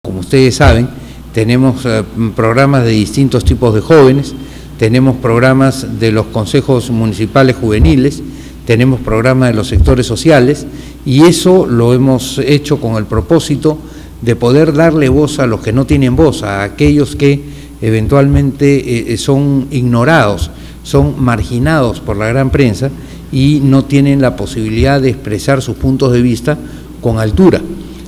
Como ustedes saben, tenemos programas de distintos tipos de jóvenes, tenemos programas de los consejos municipales juveniles, tenemos programas de los sectores sociales, y eso lo hemos hecho con el propósito de poder darle voz a los que no tienen voz, a aquellos que eventualmente son ignorados, son marginados por la gran prensa y no tienen la posibilidad de expresar sus puntos de vista con altura.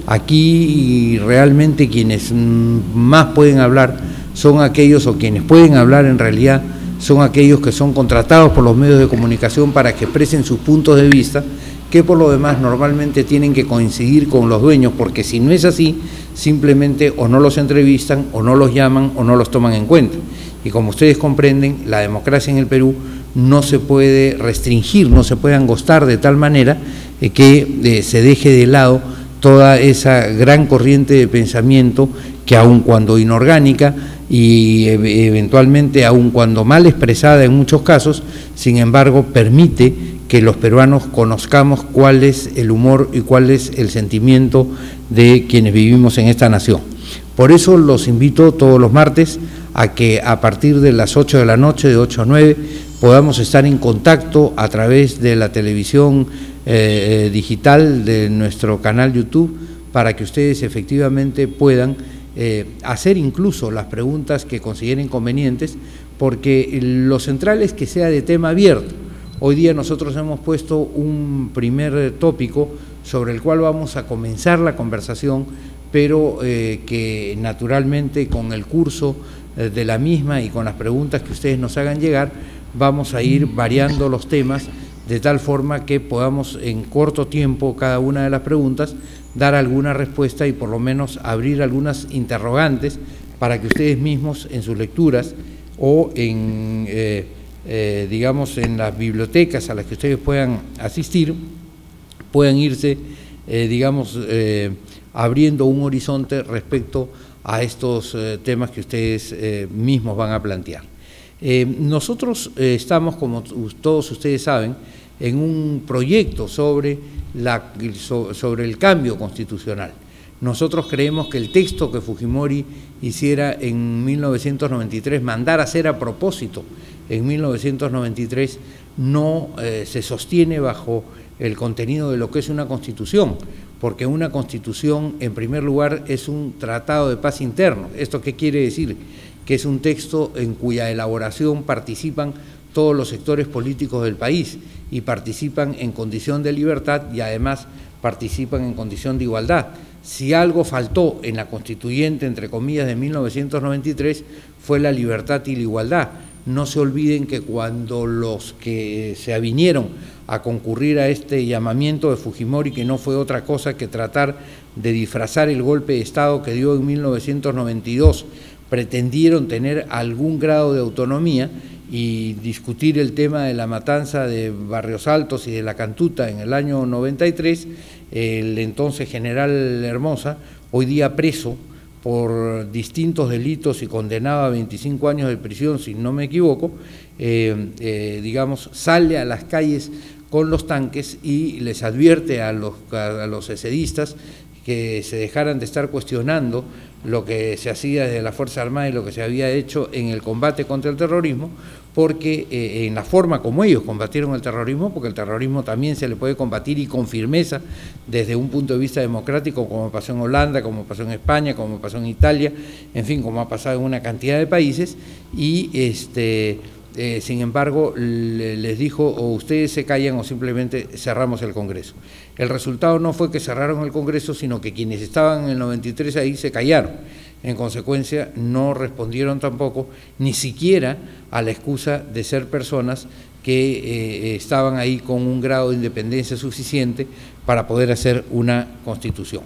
Aquí realmente quienes más pueden hablar son aquellos, o quienes pueden hablar en realidad, son aquellos que son contratados por los medios de comunicación para que expresen sus puntos de vista, que por lo demás normalmente tienen que coincidir con los dueños, porque si no es así, simplemente o no los entrevistan, o no los llaman, o no los toman en cuenta. Y como ustedes comprenden, la democracia en el Perú no se puede restringir, no se puede angostar de tal manera que se deje de lado toda esa gran corriente de pensamiento que, aun cuando inorgánica y eventualmente aun cuando mal expresada en muchos casos, sin embargo permite que los peruanos conozcamos cuál es el humor y cuál es el sentimiento de quienes vivimos en esta nación. Por eso los invito todos los martes a que a partir de las 8 de la noche, de 8 a 9, podamos estar en contacto a través de la televisión digital de nuestro canal YouTube, para que ustedes efectivamente puedan hacer incluso las preguntas que consideren convenientes, porque lo central es que sea de tema abierto. Hoy día nosotros hemos puesto un primer tópico sobre el cual vamos a comenzar la conversación, pero que naturalmente con el curso de la misma y con las preguntas que ustedes nos hagan llegar, vamos a ir variando los temas de tal forma que podamos en corto tiempo cada una de las preguntas dar alguna respuesta y por lo menos abrir algunas interrogantes para que ustedes mismos en sus lecturas o en digamos en las bibliotecas a las que ustedes puedan asistir, puedan irse digamos abriendo un horizonte respecto a estos temas que ustedes mismos van a plantear. Nosotros estamos, como todos ustedes saben, en un proyecto sobre el cambio constitucional. Nosotros creemos que el texto que Fujimori hiciera en 1993, mandara hacer a propósito en 1993, no se sostiene bajo el contenido de lo que es una constitución, porque una constitución, en primer lugar, es un tratado de paz interno. ¿Esto qué quiere decir? Que es un texto en cuya elaboración participan todos los sectores políticos del país y participan en condición de libertad y además participan en condición de igualdad. Si algo faltó en la constituyente, entre comillas, de 1993, fue la libertad y la igualdad. No se olviden que cuando los que se avinieron a concurrir a este llamamiento de Fujimori, que no fue otra cosa que tratar de disfrazar el golpe de Estado que dio en 1992, pretendieron tener algún grado de autonomía y discutir el tema de la matanza de Barrios Altos y de la Cantuta en el año 93, el entonces general Hermosa, hoy día preso por distintos delitos y condenado a 25 años de prisión, si no me equivoco, digamos, sale a las calles con los tanques y les advierte a los esedistas que se dejaran de estar cuestionando lo que se hacía desde la Fuerza Armada y lo que se había hecho en el combate contra el terrorismo, porque en la forma como ellos combatieron el terrorismo, porque el terrorismo también se le puede combatir y con firmeza desde un punto de vista democrático, como pasó en Holanda, como pasó en España, como pasó en Italia, en fin, como ha pasado en una cantidad de países, y sin embargo les dijo: o ustedes se callan o simplemente cerramos el Congreso. El resultado no fue que cerraron el Congreso, sino que quienes estaban en el 93 ahí se callaron. En consecuencia, no respondieron tampoco, ni siquiera a la excusa de ser personas que estaban ahí con un grado de independencia suficiente para poder hacer una constitución.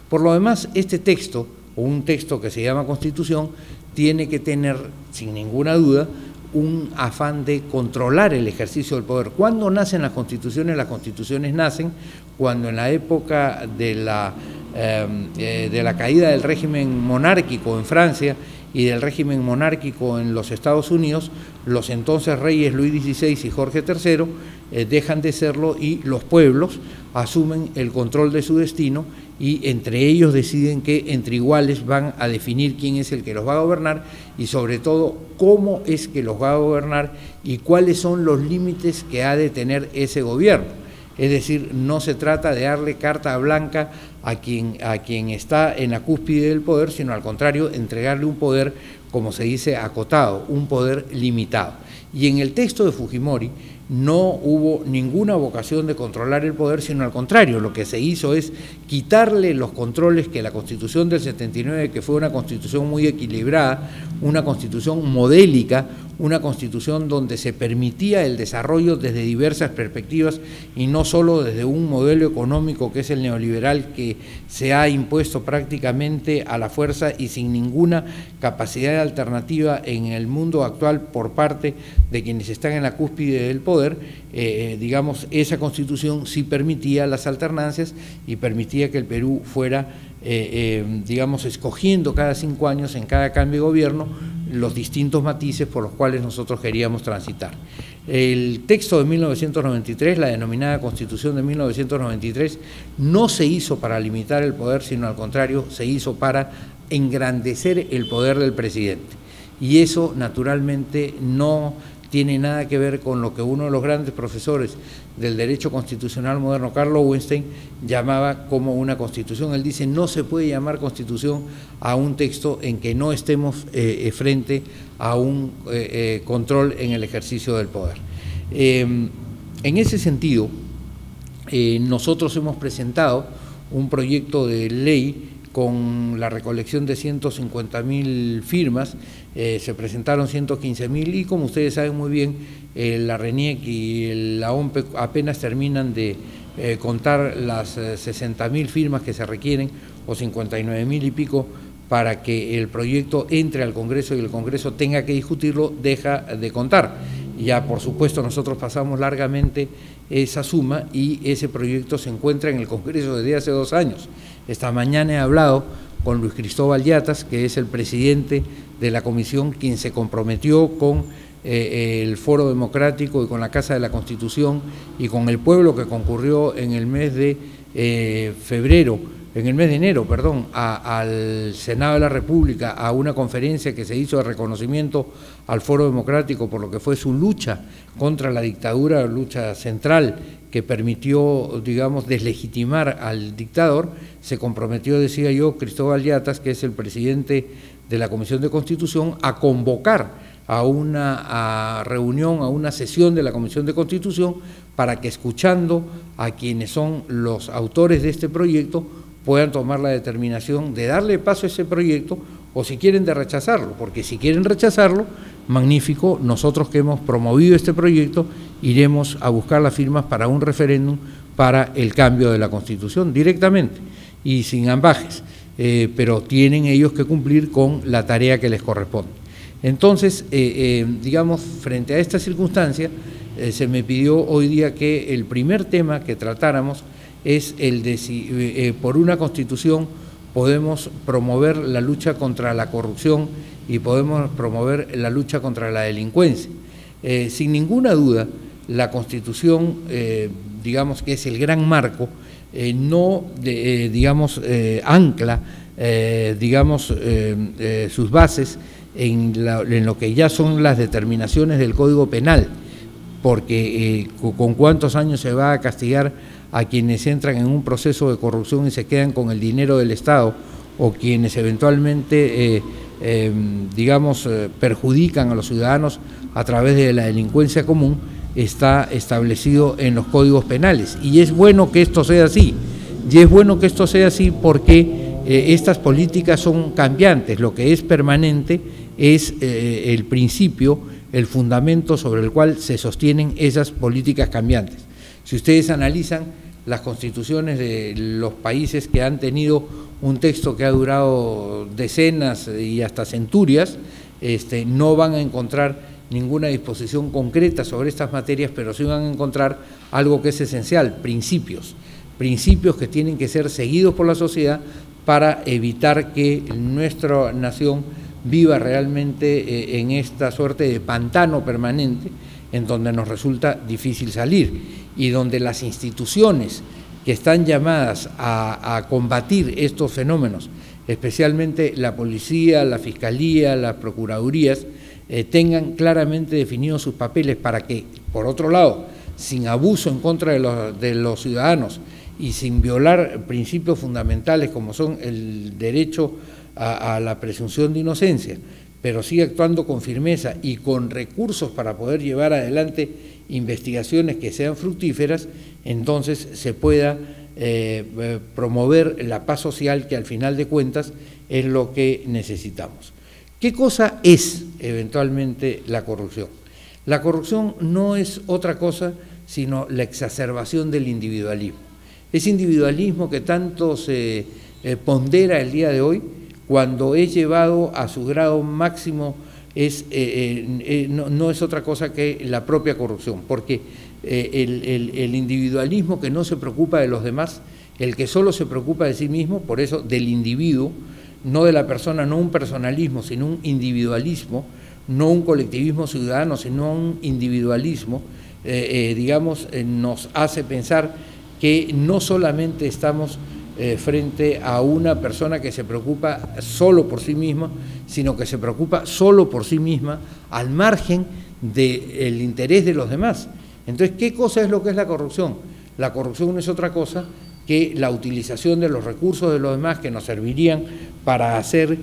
Por lo demás, este texto, o un texto que se llama Constitución, tiene que tener, sin ninguna duda, un afán de controlar el ejercicio del poder. ¿Cuándo nacen las constituciones? Las constituciones nacen cuando en la época de la de la caída del régimen monárquico en Francia y del régimen monárquico en los Estados Unidos, los entonces reyes Luis XVI y Jorge III dejan de serlo y los pueblos asumen el control de su destino y entre ellos deciden que entre iguales van a definir quién es el que los va a gobernar y sobre todo cómo es que los va a gobernar y cuáles son los límites que ha de tener ese gobierno. Es decir, no se trata de darle carta blanca a quien está en la cúspide del poder, sino al contrario, entregarle un poder, como se dice, acotado, un poder limitado. Y en el texto de Fujimori no hubo ninguna vocación de controlar el poder, sino al contrario, lo que se hizo es quitarle los controles que la Constitución del 79, que fue una Constitución muy equilibrada, una Constitución modélica, una Constitución donde se permitía el desarrollo desde diversas perspectivas y no solo desde un modelo económico que es el neoliberal que se ha impuesto prácticamente a la fuerza y sin ninguna capacidad alternativa en el mundo actual por parte de quienes están en la cúspide del poder. Digamos, esa Constitución sí permitía las alternancias y permitía que el Perú fuera, digamos, escogiendo cada 5 años en cada cambio de gobierno los distintos matices por los cuales nosotros queríamos transitar. El texto de 1993, la denominada Constitución de 1993, no se hizo para limitar el poder, sino al contrario, se hizo para engrandecer el poder del presidente. Y eso, naturalmente, no tiene nada que ver con lo que uno de los grandes profesores del derecho constitucional moderno, Carl Lowenstein, llamaba como una constitución. Él dice, no se puede llamar constitución a un texto en que no estemos frente a un control en el ejercicio del poder. En ese sentido, nosotros hemos presentado un proyecto de ley con la recolección de 150.000 firmas, se presentaron 115.000 y como ustedes saben muy bien, la RENIEC y la OMPE apenas terminan de contar las 60.000 firmas que se requieren o 59.000 y pico para que el proyecto entre al Congreso y el Congreso tenga que discutirlo, deja de contar. Ya por supuesto nosotros pasamos largamente esa suma y ese proyecto se encuentra en el Congreso desde hace 2 años. Esta mañana he hablado con Luis Cristóbal Yatas, que es el presidente de la comisión, quien se comprometió con el Foro Democrático y con la Casa de la Constitución y con el pueblo que concurrió en el mes de enero, al Senado de la República, a una conferencia que se hizo de reconocimiento al Foro Democrático por lo que fue su lucha contra la dictadura, lucha central que permitió, digamos, deslegitimar al dictador. Se comprometió, decía yo, Cristóbal Yatas, que es el presidente de la Comisión de Constitución, a convocar a una reunión, a una sesión de la Comisión de Constitución para que, escuchando a quienes son los autores de este proyecto, puedan tomar la determinación de darle paso a ese proyecto o si quieren de rechazarlo, porque si quieren rechazarlo, magnífico, nosotros que hemos promovido este proyecto iremos a buscar las firmas para un referéndum para el cambio de la Constitución directamente y sin ambajes, pero tienen ellos que cumplir con la tarea que les corresponde. Entonces, digamos, frente a esta circunstancia, se me pidió hoy día que el primer tema que tratáramos es el de si por una Constitución podemos promover la lucha contra la corrupción y podemos promover la lucha contra la delincuencia. Sin ninguna duda, la Constitución, digamos que es el gran marco, ancla, sus bases en lo que ya son las determinaciones del Código Penal, porque con cuántos años se va a castigar a quienes entran en un proceso de corrupción y se quedan con el dinero del Estado, o quienes eventualmente, perjudican a los ciudadanos a través de la delincuencia común, está establecido en los códigos penales. Y es bueno que esto sea así, porque estas políticas son cambiantes. Lo que es permanente es el principio, el fundamento sobre el cual se sostienen esas políticas cambiantes. Si ustedes analizan las constituciones de los países que han tenido un texto que ha durado decenas y hasta centurias, no van a encontrar ninguna disposición concreta sobre estas materias, pero sí van a encontrar algo que es esencial, principios. principios que tienen que ser seguidos por la sociedad para evitar que nuestra nación viva realmente en esta suerte de pantano permanente en donde nos resulta difícil salir y donde las instituciones que están llamadas a combatir estos fenómenos, especialmente la policía, la fiscalía, las procuradurías, tengan claramente definidos sus papeles para que, por otro lado, sin abuso en contra de los ciudadanos y sin violar principios fundamentales como son el derecho a la presunción de inocencia, pero sí actuando con firmeza y con recursos para poder llevar adelante investigaciones que sean fructíferas, entonces se pueda promover la paz social, que al final de cuentas es lo que necesitamos. ¿Qué cosa es eventualmente la corrupción? La corrupción no es otra cosa sino la exacerbación del individualismo. Ese individualismo que tanto se pondera el día de hoy, cuando es llevado a su grado máximo, no es otra cosa que la propia corrupción, porque el individualismo que no se preocupa de los demás, el que solo se preocupa de sí mismo, por eso del individuo, no de la persona, no un personalismo, sino un individualismo, no un colectivismo ciudadano, sino un individualismo, nos hace pensar que no solamente estamos frente a una persona que se preocupa solo por sí misma, sino que se preocupa solo por sí misma al margen del interés de los demás. Entonces, ¿qué cosa es lo que es la corrupción? La corrupción no es otra cosa que la utilización de los recursos de los demás que nos servirían para hacer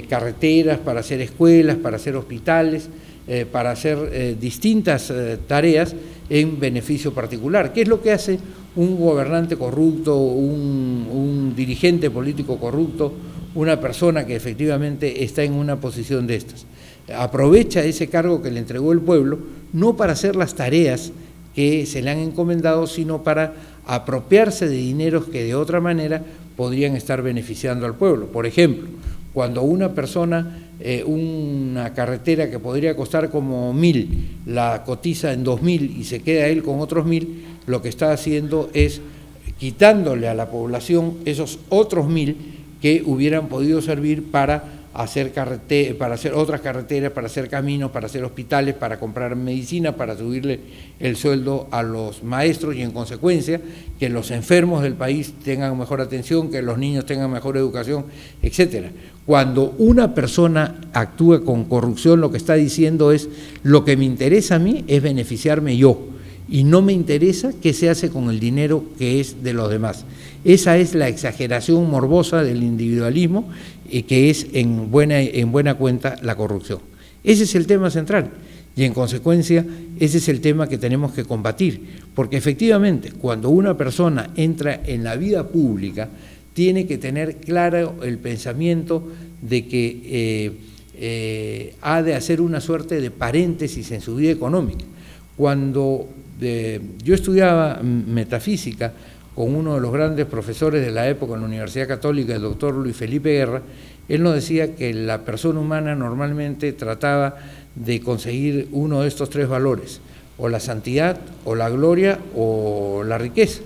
carreteras, para hacer escuelas, para hacer hospitales, para hacer distintas tareas en beneficio particular. ¿Qué es lo que hace un gobernante corrupto, un dirigente político corrupto, una persona que efectivamente está en una posición de estas? Aprovecha ese cargo que le entregó el pueblo, no para hacer las tareas que se le han encomendado, sino para apropiarse de dineros que de otra manera podrían estar beneficiando al pueblo. Por ejemplo, cuando una persona, una carretera que podría costar como 1.000, la cotiza en 2.000 y se queda él con otros 1.000, lo que está haciendo es quitándole a la población esos otros 1.000 que hubieran podido servir para hacer otras carreteras, para hacer caminos, para hacer hospitales, para comprar medicina, para subirle el sueldo a los maestros y en consecuencia que los enfermos del país tengan mejor atención, que los niños tengan mejor educación, etcétera. Cuando una persona actúa con corrupción, lo que está diciendo es: lo que me interesa a mí es beneficiarme yo y no me interesa qué se hace con el dinero que es de los demás. Esa es la exageración morbosa del individualismo, que es en buena cuenta la corrupción. Ese es el tema central y en consecuencia ese es el tema que tenemos que combatir, porque efectivamente cuando una persona entra en la vida pública tiene que tener claro el pensamiento de que ha de hacer una suerte de paréntesis en su vida económica. Cuando yo estudiaba metafísica con uno de los grandes profesores de la época en la Universidad Católica, el doctor Luis Felipe Guerra, él nos decía que la persona humana normalmente trataba de conseguir uno de estos tres valores, o la santidad, o la gloria, o la riqueza.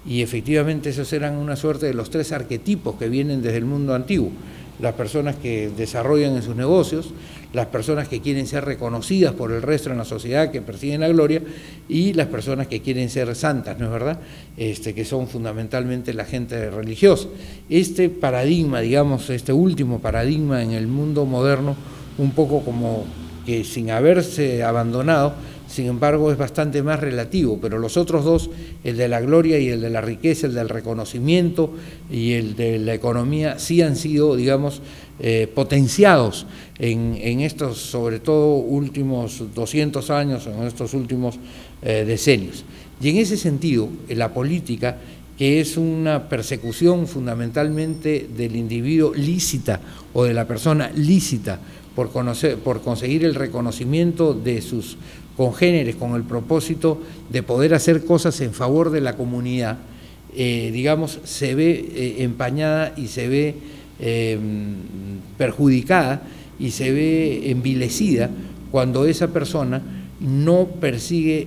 Y efectivamente esos eran una suerte de los tres arquetipos que vienen desde el mundo antiguo: las personas que desarrollan en sus negocios, las personas que quieren ser reconocidas por el resto en la sociedad, que persiguen la gloria, y las personas que quieren ser santas, ¿no es verdad?, que son fundamentalmente la gente religiosa. Este paradigma, digamos, este último paradigma en el mundo moderno, un poco como que sin haberse abandonado, sin embargo es bastante más relativo, pero los otros dos, el de la gloria y el de la riqueza, el del reconocimiento y el de la economía, sí han sido, digamos, potenciados en estos, sobre todo, últimos 200 años, en estos últimos decenios. Y en ese sentido, la política, que es una persecución fundamentalmente del individuo lícita o de la persona lícita por conseguir el reconocimiento de sus congéneres con el propósito de poder hacer cosas en favor de la comunidad, digamos, se ve empañada y se ve perjudicada y se ve envilecida cuando esa persona no persigue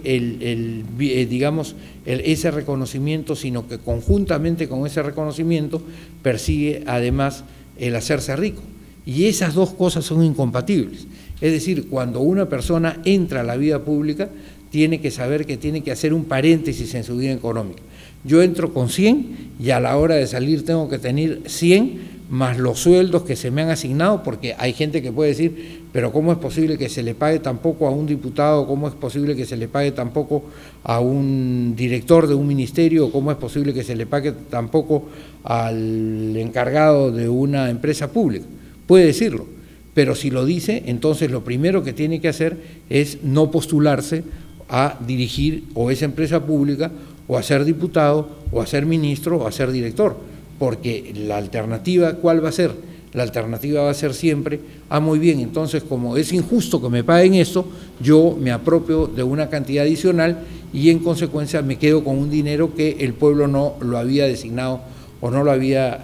ese reconocimiento, sino que conjuntamente con ese reconocimiento persigue además el hacerse rico. Y esas dos cosas son incompatibles. Es decir, cuando una persona entra a la vida pública, tiene que saber que tiene que hacer un paréntesis en su vida económica. Yo entro con 100 y a la hora de salir tengo que tener 100 más los sueldos que se me han asignado, porque hay gente que puede decir, pero ¿cómo es posible que se le pague tan poco a un diputado? ¿Cómo es posible que se le pague tan poco a un director de un ministerio? ¿Cómo es posible que se le pague tan poco al encargado de una empresa pública? Puede decirlo, pero si lo dice, entonces lo primero que tiene que hacer es no postularse a dirigir o esa empresa pública, o a ser diputado, o a ser ministro, o a ser director, porque la alternativa, ¿cuál va a ser? La alternativa va a ser siempre, muy bien, entonces como es injusto que me paguen esto, yo me apropio de una cantidad adicional y en consecuencia me quedo con un dinero que el pueblo no lo había designado o no lo había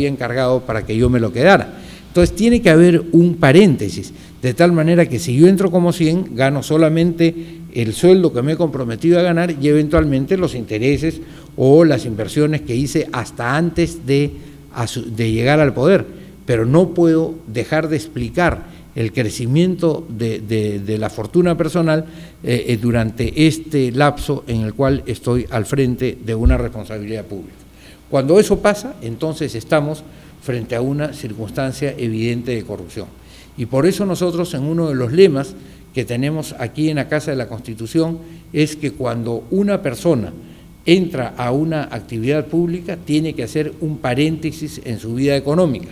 encargado para que yo me lo quedara. Entonces tiene que haber un paréntesis, de tal manera que si yo entro como 100, gano solamente el sueldo que me he comprometido a ganar y eventualmente los intereses o las inversiones que hice hasta antes de llegar al poder, pero no puedo dejar de explicar el crecimiento de la fortuna personal durante este lapso en el cual estoy al frente de una responsabilidad pública. Cuando eso pasa, entonces estamos frente a una circunstancia evidente de corrupción. Y por eso nosotros, en uno de los lemas que tenemos aquí en la Casa de la Constitución, es que cuando una persona entra a una actividad pública, tiene que hacer un paréntesis en su vida económica,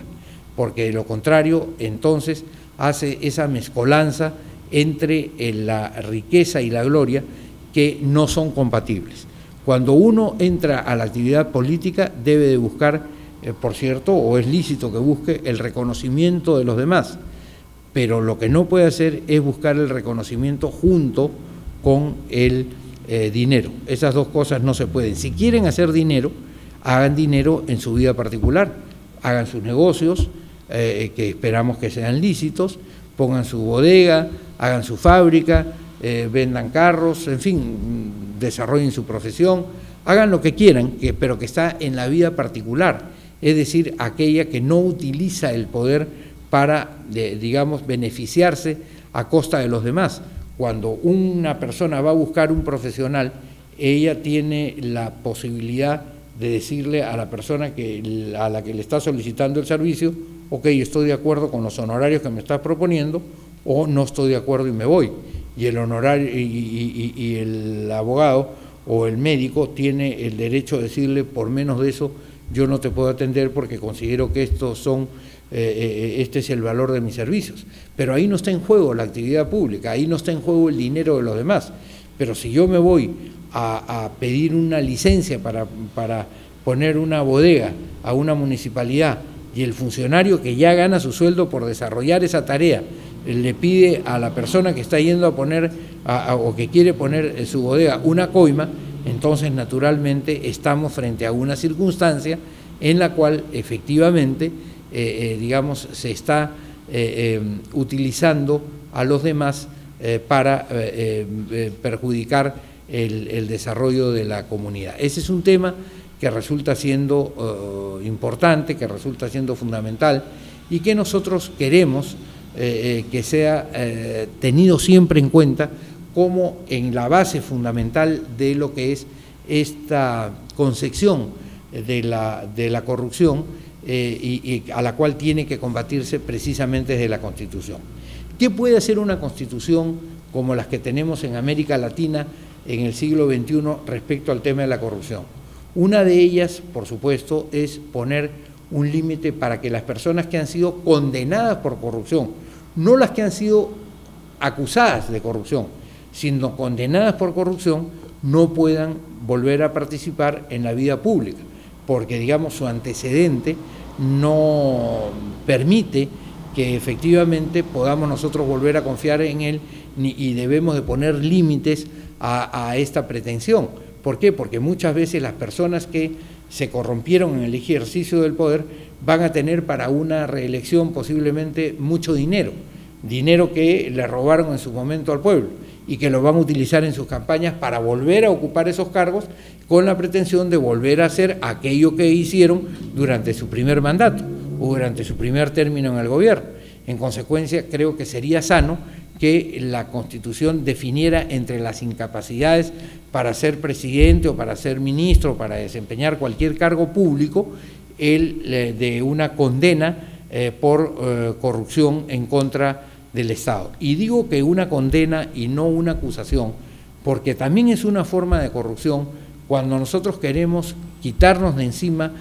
porque de lo contrario, entonces, hace esa mezcolanza entre la riqueza y la gloria que no son compatibles. Cuando uno entra a la actividad política, debe de buscar, por cierto, o es lícito que busque el reconocimiento de los demás, pero lo que no puede hacer es buscar el reconocimiento junto con el dinero. Esas dos cosas no se pueden. Si quieren hacer dinero, hagan dinero en su vida particular, hagan sus negocios, que esperamos que sean lícitos, pongan su bodega, hagan su fábrica, vendan carros, en fin, desarrollen su profesión, hagan lo que quieran, pero que está en la vida particular, es decir, aquella que no utiliza el poder para, digamos, beneficiarse a costa de los demás. Cuando una persona va a buscar un profesional, ella tiene la posibilidad de decirle a la persona a la que le está solicitando el servicio, ok, estoy de acuerdo con los honorarios que me estás proponiendo, o no estoy de acuerdo y me voy. Y el honorario y el abogado o el médico tiene el derecho de decirle, por menos de eso yo no te puedo atender porque considero que este es el valor de mis servicios. Pero ahí no está en juego la actividad pública, ahí no está en juego el dinero de los demás. Pero si yo me voy a pedir una licencia para poner una bodega a una municipalidad y el funcionario que ya gana su sueldo por desarrollar esa tarea le pide a la persona que está yendo a poner o que quiere poner en su bodega una coima, entonces naturalmente estamos frente a una circunstancia en la cual efectivamente digamos, se está utilizando a los demás para perjudicar el desarrollo de la comunidad. Ese es un tema que resulta siendo importante, que resulta siendo fundamental y que nosotros queremos que sea tenido siempre en cuenta como en la base fundamental de lo que es esta concepción de la corrupción y a la cual tiene que combatirse precisamente desde la Constitución. ¿Qué puede hacer una Constitución como las que tenemos en América Latina en el siglo XXI respecto al tema de la corrupción? Una de ellas, por supuesto, es poner un límite para que las personas que han sido condenadas por corrupción, no las que han sido acusadas de corrupción, sino condenadas por corrupción, no puedan volver a participar en la vida pública, porque, digamos, su antecedente no permite que efectivamente podamos nosotros volver a confiar en él y debemos de poner límites a esta pretensión. ¿Por qué? Porque muchas veces las personas que se corrompieron en el ejercicio del poder van a tener para una reelección posiblemente mucho dinero, dinero que le robaron en su momento al pueblo y que lo van a utilizar en sus campañas para volver a ocupar esos cargos con la pretensión de volver a hacer aquello que hicieron durante su primer mandato o durante su primer término en el gobierno. En consecuencia, creo que sería sano que la Constitución definiera entre las incapacidades para ser presidente o para ser ministro o para desempeñar cualquier cargo público de una condena por corrupción en contra del Estado. Y digo que una condena y no una acusación, porque también es una forma de corrupción cuando nosotros queremos quitarnos de encima,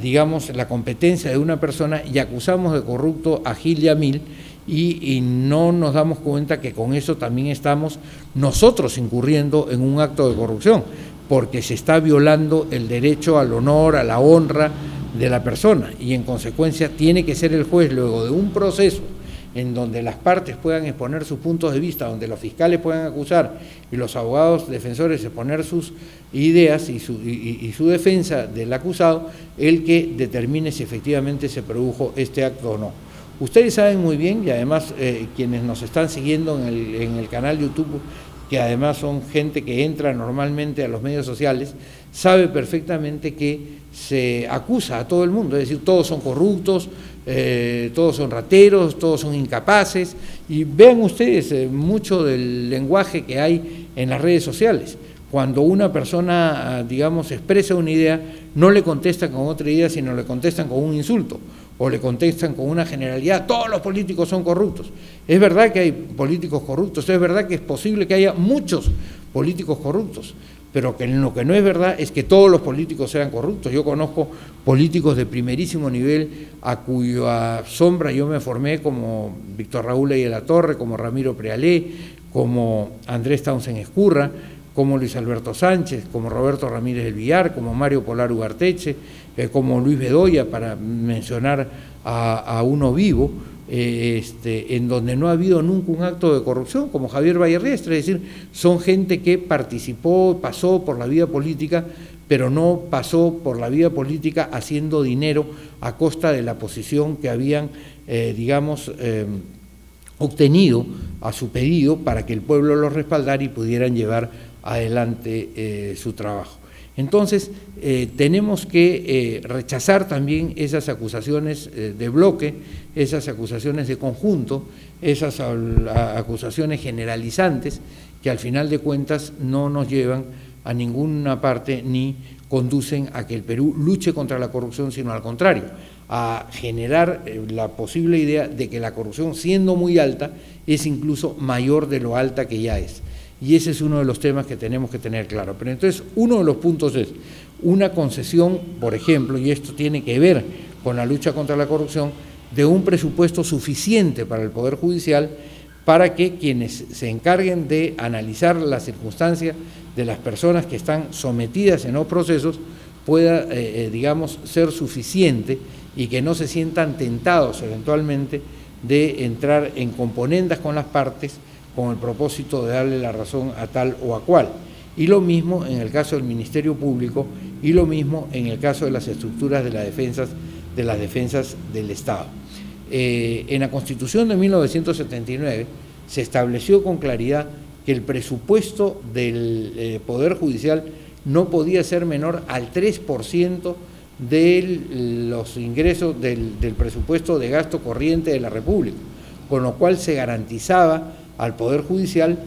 digamos, la competencia de una persona y acusamos de corrupto a Gil y a Mil, y no nos damos cuenta que con eso también estamos nosotros incurriendo en un acto de corrupción, porque se está violando el derecho al honor, a la honra de la persona, y en consecuencia tiene que ser el juez, luego de un proceso en donde las partes puedan exponer sus puntos de vista, donde los fiscales puedan acusar y los abogados defensores exponer sus ideas y su defensa del acusado, el que determine si efectivamente se produjo este acto o no. Ustedes saben muy bien, y además quienes nos están siguiendo en el canal YouTube, que además son gente que entra normalmente a los medios sociales, sabe perfectamente que se acusa a todo el mundo, es decir, todos son corruptos, todos son rateros, todos son incapaces, y vean ustedes mucho del lenguaje que hay en las redes sociales. Cuando una persona, digamos, expresa una idea, no le contestan con otra idea, sino le contestan con un insulto, o le contestan con una generalidad: todos los políticos son corruptos. Es verdad que hay políticos corruptos, es verdad que es posible que haya muchos políticos corruptos, pero que lo que no es verdad es que todos los políticos sean corruptos. Yo conozco políticos de primerísimo nivel a cuya sombra yo me formé, como Víctor Raúl Ley de la Torre, como Ramiro Prealé, como Andrés Townsend Escurra, como Luis Alberto Sánchez, como Roberto Ramírez del Villar, como Mario Polar Ugarteche, como Luis Bedoya, para mencionar a uno vivo, en donde no ha habido nunca un acto de corrupción, como Javier Vallerriestre. Es decir, son gente que participó, pasó por la vida política, pero no pasó por la vida política haciendo dinero a costa de la posición que habían, digamos, obtenido a su pedido para que el pueblo los respaldara y pudieran llevar adelante su trabajo. Entonces, tenemos que rechazar también esas acusaciones de bloque, esas acusaciones de conjunto, esas acusaciones generalizantes que al final de cuentas no nos llevan a ninguna parte ni conducen a que el Perú luche contra la corrupción, sino al contrario, a generar la posible idea de que la corrupción, siendo muy alta, es incluso mayor de lo alta que ya es. Y ese es uno de los temas que tenemos que tener claro. Pero entonces, uno de los puntos es una concesión, por ejemplo, y esto tiene que ver con la lucha contra la corrupción, de un presupuesto suficiente para el Poder Judicial para que quienes se encarguen de analizar las circunstancias de las personas que están sometidas en los procesos pueda, digamos, ser suficiente y que no se sientan tentados eventualmente de entrar en componendas con las partes con el propósito de darle la razón a tal o a cual. Y lo mismo en el caso del Ministerio Público y lo mismo en el caso de las estructuras de las defensas del Estado. En la Constitución de 1979 se estableció con claridad que el presupuesto del Poder Judicial no podía ser menor al 3% de los ingresos del presupuesto de gasto corriente de la República, con lo cual se garantizaba al Poder Judicial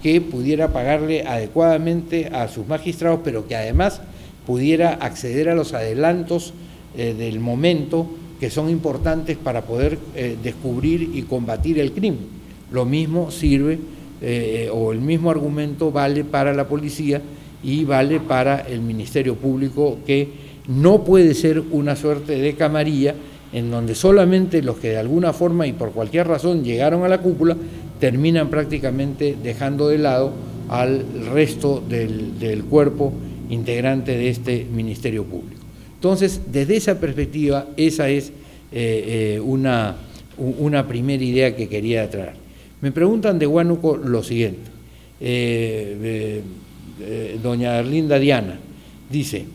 que pudiera pagarle adecuadamente a sus magistrados, pero que además pudiera acceder a los adelantos del momento que son importantes para poder descubrir y combatir el crimen. Lo mismo sirve, o el mismo argumento vale para la policía y vale para el Ministerio Público, que no puede ser una suerte de camarilla en donde solamente los que de alguna forma y por cualquier razón llegaron a la cúpula terminan prácticamente dejando de lado al resto del cuerpo integrante de este Ministerio Público. Entonces, desde esa perspectiva, esa es una primera idea que quería traer. Me preguntan de Huánuco lo siguiente. Doña Erlinda Diana dice: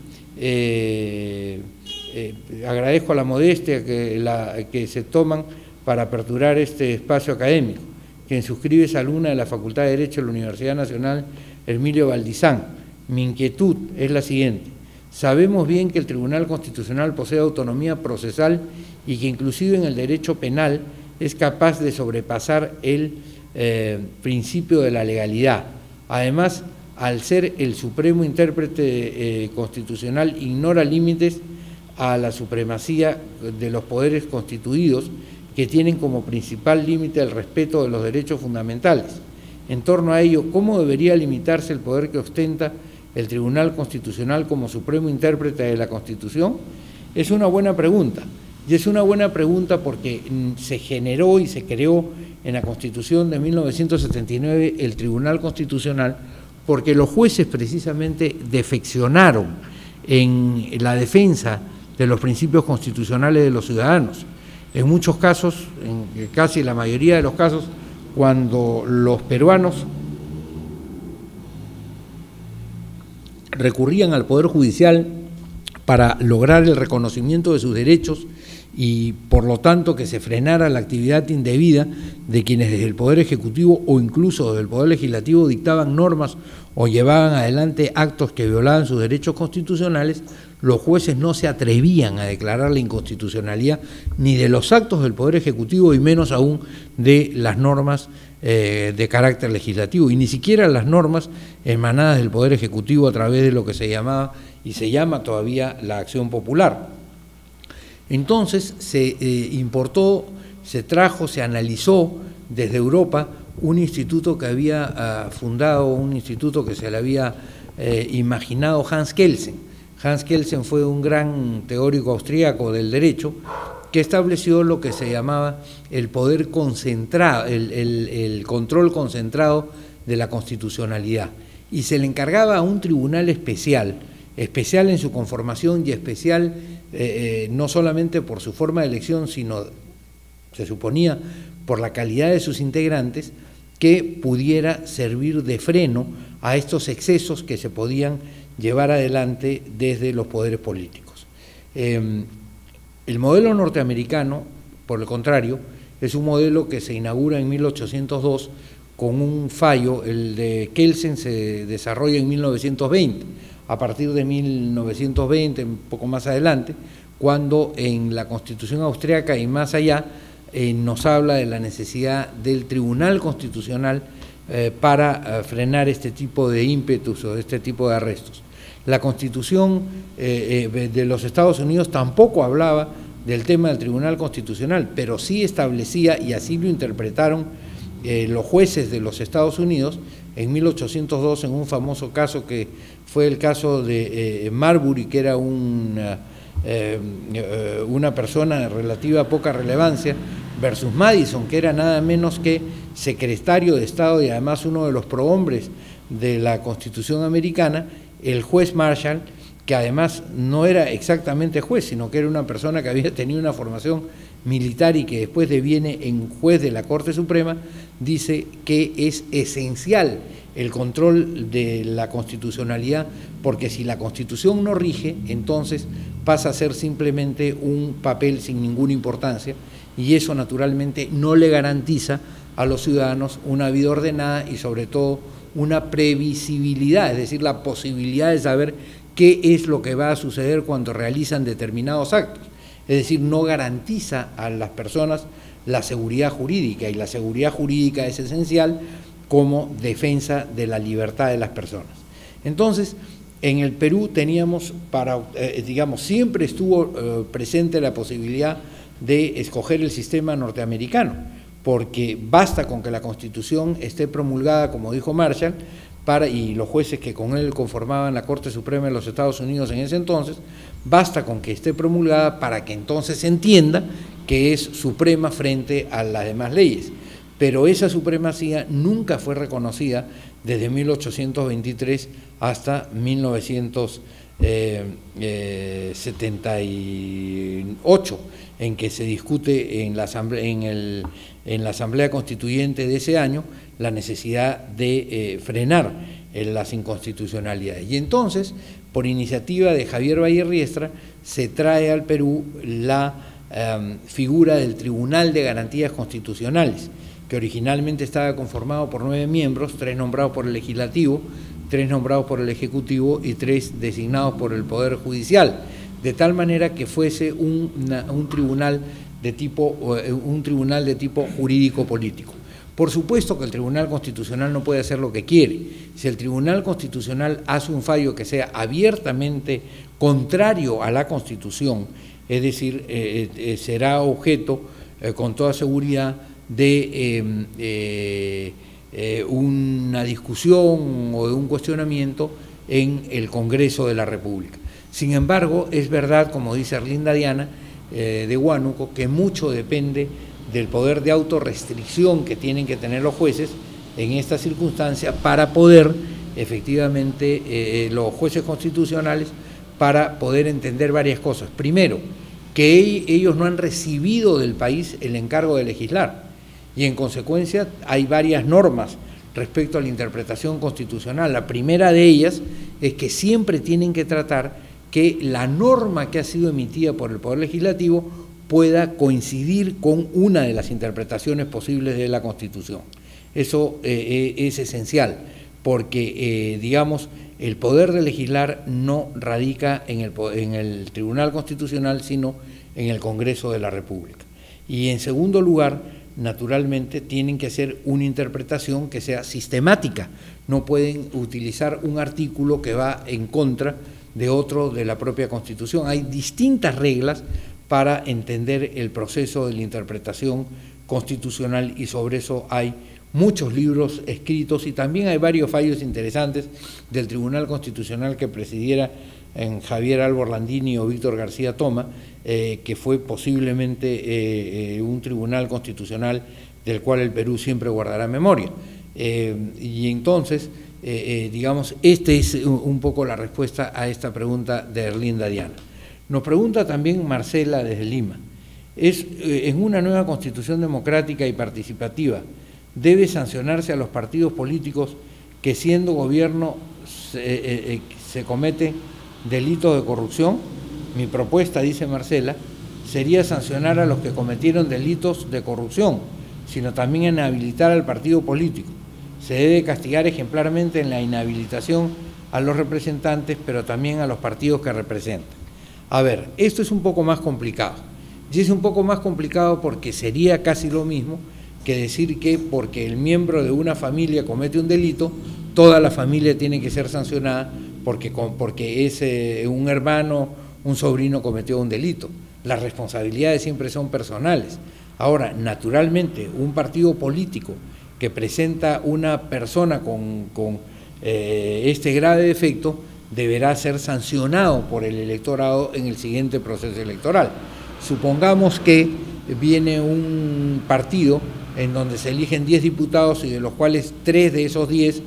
agradezco la modestia que se toman para aperturar este espacio académico. Quien suscribe es alumna de la Facultad de Derecho de la Universidad Nacional Hermilio Valdizán. Mi inquietud es la siguiente. Sabemos bien que el Tribunal Constitucional posee autonomía procesal y que inclusive en el derecho penal es capaz de sobrepasar el principio de la legalidad. Además, al ser el supremo intérprete constitucional, ignora límites a la supremacía de los poderes constituidos que tienen como principal límite el respeto de los derechos fundamentales. En torno a ello, ¿cómo debería limitarse el poder que ostenta el Tribunal Constitucional como supremo intérprete de la Constitución? Es una buena pregunta, y es una buena pregunta porque se generó y se creó en la Constitución de 1979 el Tribunal Constitucional porque los jueces precisamente defeccionaron en la defensa de los principios constitucionales de los ciudadanos. En muchos casos, en casi la mayoría de los casos, cuando los peruanos recurrían al Poder Judicial para lograr el reconocimiento de sus derechos y por lo tanto que se frenara la actividad indebida de quienes desde el Poder Ejecutivo o incluso desde el Poder Legislativo dictaban normas o llevaban adelante actos que violaban sus derechos constitucionales, los jueces no se atrevían a declarar la inconstitucionalidad ni de los actos del Poder Ejecutivo y menos aún de las normas de carácter legislativo, y ni siquiera las normas emanadas del Poder Ejecutivo a través de lo que se llamaba y se llama todavía la acción popular. Entonces se importó, se trajo, se analizó desde Europa un instituto que había fundado, un instituto que se le había imaginado Hans Kelsen. Hans Kelsen fue un gran teórico austríaco del derecho que estableció lo que se llamaba el poder concentrado, el control concentrado de la constitucionalidad, y se le encargaba a un tribunal especial en su conformación y especial no solamente por su forma de elección, sino, se suponía, por la calidad de sus integrantes, que pudiera servir de freno a estos excesos que se podían llevar adelante desde los poderes políticos. El modelo norteamericano, por el contrario, es un modelo que se inaugura en 1802 con un fallo. El de Kelsen se desarrolla en 1920, a partir de 1920, un poco más adelante, cuando en la Constitución austríaca y más allá nos habla de la necesidad del Tribunal Constitucional para frenar este tipo de ímpetus o este tipo de arrestos. La Constitución de los Estados Unidos tampoco hablaba del tema del Tribunal Constitucional, pero sí establecía, y así lo interpretaron los jueces de los Estados Unidos en 1802 en un famoso caso que fue el caso de Marbury, que era una persona de relativa poca relevancia, versus Madison, que era nada menos que secretario de Estado y además uno de los prohombres de la Constitución americana. El juez Marshall, que además no era exactamente juez, sino que era una persona que había tenido una formación militar y que después deviene en juez de la Corte Suprema, dice que es esencial el control de la constitucionalidad, porque si la Constitución no rige, entonces pasa a ser simplemente un papel sin ninguna importancia, y eso naturalmente no le garantiza a los ciudadanos una vida ordenada y sobre todo una previsibilidad, es decir, la posibilidad de saber qué es lo que va a suceder cuando realizan determinados actos. Es decir, no garantiza a las personas la seguridad jurídica, y la seguridad jurídica es esencial como defensa de la libertad de las personas. Entonces, en el Perú teníamos, siempre estuvo presente la posibilidad de escoger el sistema norteamericano, porque basta con que la Constitución esté promulgada, como dijo Marshall, y los jueces que con él conformaban la Corte Suprema de los Estados Unidos en ese entonces, basta con que esté promulgada para que entonces se entienda que es suprema frente a las demás leyes. Pero esa supremacía nunca fue reconocida desde 1823 hasta 1978, en que se discute en la Asamblea Constituyente de ese año la necesidad de frenar las inconstitucionalidades. Y entonces, por iniciativa de Javier Valle Riestra, se trae al Perú la figura del Tribunal de Garantías Constitucionales, que originalmente estaba conformado por 9 miembros, 3 nombrados por el Legislativo, 3 nombrados por el Ejecutivo y 3 designados por el Poder Judicial, de tal manera que fuese un tribunal de tipo jurídico-político. Por supuesto que el Tribunal Constitucional no puede hacer lo que quiere. Si el Tribunal Constitucional hace un fallo que sea abiertamente contrario a la Constitución, es decir, será objeto con toda seguridad de una discusión o de un cuestionamiento en el Congreso de la República. Sin embargo, es verdad, como dice Arlinda Diana de Huánuco, que mucho depende del poder de autorrestricción que tienen que tener los jueces en esta circunstancia para poder, efectivamente, los jueces constitucionales, para poder entender varias cosas. Primero, que ellos no han recibido del país el encargo de legislar y en consecuencia hay varias normas respecto a la interpretación constitucional. La primera de ellas es que siempre tienen que tratar que la norma que ha sido emitida por el Poder Legislativo pueda coincidir con una de las interpretaciones posibles de la Constitución. Eso es esencial, porque, digamos, el poder de legislar no radica en el Tribunal Constitucional, sino en el Congreso de la República. Y en segundo lugar, naturalmente, tienen que hacer una interpretación que sea sistemática. No pueden utilizar un artículo que va en contra de otro de la propia Constitución. Hay distintas reglas para entender el proceso de la interpretación constitucional y sobre eso hay muchos libros escritos y también hay varios fallos interesantes del Tribunal Constitucional que presidiera en Javier Albo Orlandini o Víctor García Toma, que fue posiblemente un tribunal constitucional del cual el Perú siempre guardará memoria. Y entonces, digamos, esta es un poco la respuesta a esta pregunta de Arlinda Diana. Nos pregunta también Marcela desde Lima, en una nueva constitución democrática y participativa, ¿debe sancionarse a los partidos políticos que siendo gobierno se cometen delitos de corrupción? Mi propuesta, dice Marcela, sería sancionar a los que cometieron delitos de corrupción, sino también inhabilitar al partido político. Se debe castigar ejemplarmente en la inhabilitación a los representantes, pero también a los partidos que representan. A ver, esto es un poco más complicado, y es un poco más complicado porque sería casi lo mismo que decir que porque el miembro de una familia comete un delito, toda la familia tiene que ser sancionada porque es un hermano, un sobrino cometió un delito. Las responsabilidades siempre son personales. Ahora, naturalmente, un partido político que presenta una persona con este grave defecto deberá ser sancionado por el electorado en el siguiente proceso electoral. Supongamos que viene un partido en donde se eligen 10 diputados y de los cuales 3 de esos 10